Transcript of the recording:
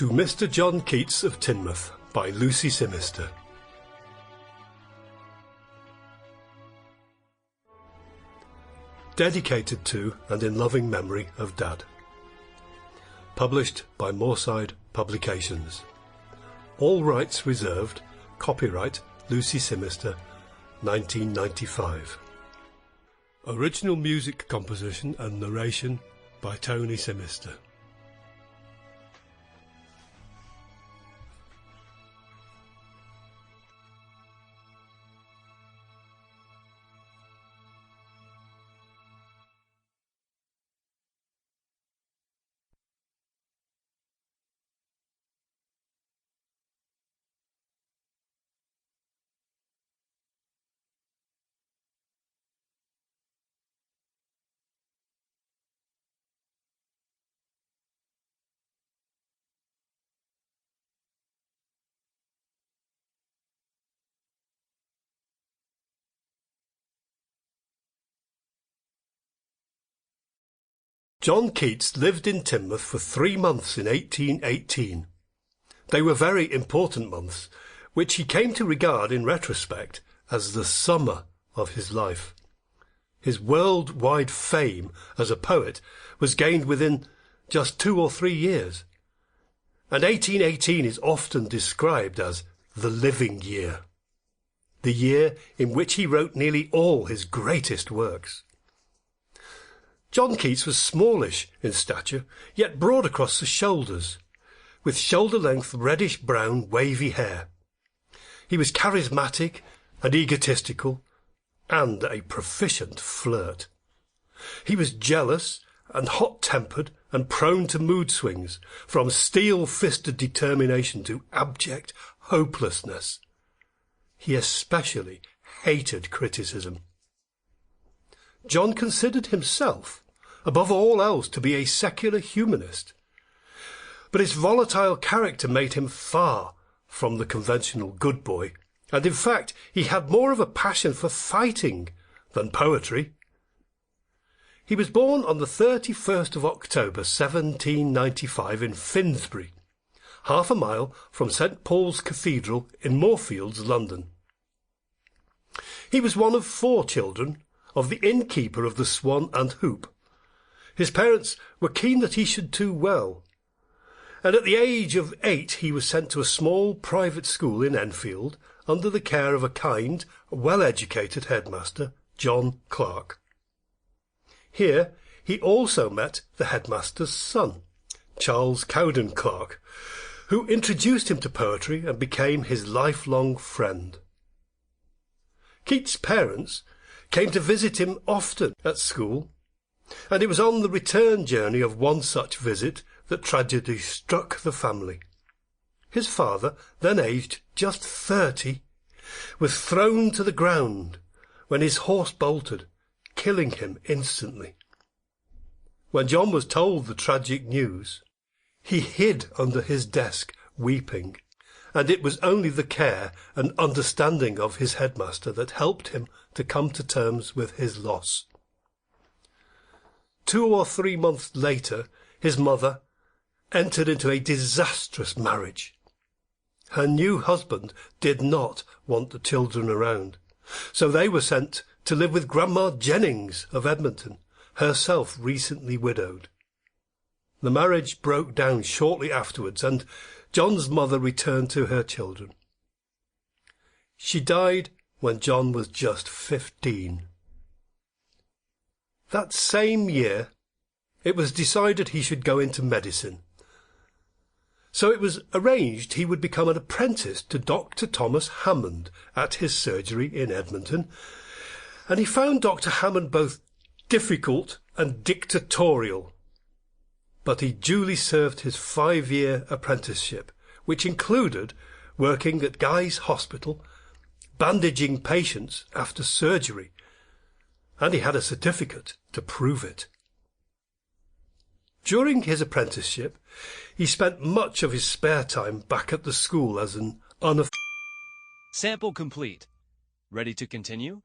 To Mr. John Keats of Teignmouth by Lucy Simister. Dedicated to and in loving memory of Dad. Published by Moorside Publications. All rights reserved. Copyright Lucy Simister, 1995. Original music composition and narration by Tony Simister. John Keats lived in Teignmouth for 3 months in 1818. They were very important months, which he came to regard in retrospect as the summer of his life. His worldwide fame as a poet was gained within just 2 or 3 years, and 1818 is often described as the living year, the year in which he wrote nearly all his greatest works. John Keats was smallish in stature, yet broad across the shoulders, with shoulder-length reddish-brown wavy hair. He was charismatic and egotistical, and a proficient flirt. He was jealous and hot-tempered and prone to mood swings, from steel-fisted determination to abject hopelessness. He especially hated criticism. John considered himself, above all else, to be a secular humanist, but his volatile character made him far from the conventional good boy, and in fact he had more of a passion for fighting than poetry. He was born on the 31st of October 1795 in Finsbury, half a mile from St. Paul's Cathedral in Moorfields, London. He was one of 4 children of the innkeeper of the Swan and Hoop. His parents were keen that he should do well, and at the age of 8 he was sent to a small private school in Enfield under the care of a kind, well-educated headmaster, John Clark. Here he also met the headmaster's son, Charles Cowden Clark, who introduced him to poetry and became his lifelong friend. Keats' parents came to visit him often at school, and it was on the return journey of one such visit that tragedy struck the family. His father, then aged just 30, was thrown to the ground when his horse bolted, killing him instantly. When John was told the tragic news, he hid under his desk, weeping, and it was only the care and understanding of his headmaster that helped him to come to terms with his loss. 2 or 3 months later, his mother entered into a disastrous marriage. Her new husband did not want the children around, so they were sent to live with Grandma Jennings of Edmonton, herself recently widowed. The marriage broke down shortly afterwards, and John's mother returned to her children. She died when John was just 15. That same year, it was decided he should go into medicine. So it was arranged he would become an apprentice to Dr. Thomas Hammond at his surgery in Edmonton, and he found Dr. Hammond both difficult and dictatorial. But he duly served his 5-year apprenticeship, which included working at Guy's Hospital, bandaging patients after surgery, and he had a certificate to prove it. During his apprenticeship, he spent much of his spare time back at the school as an Sample complete. Ready to continue?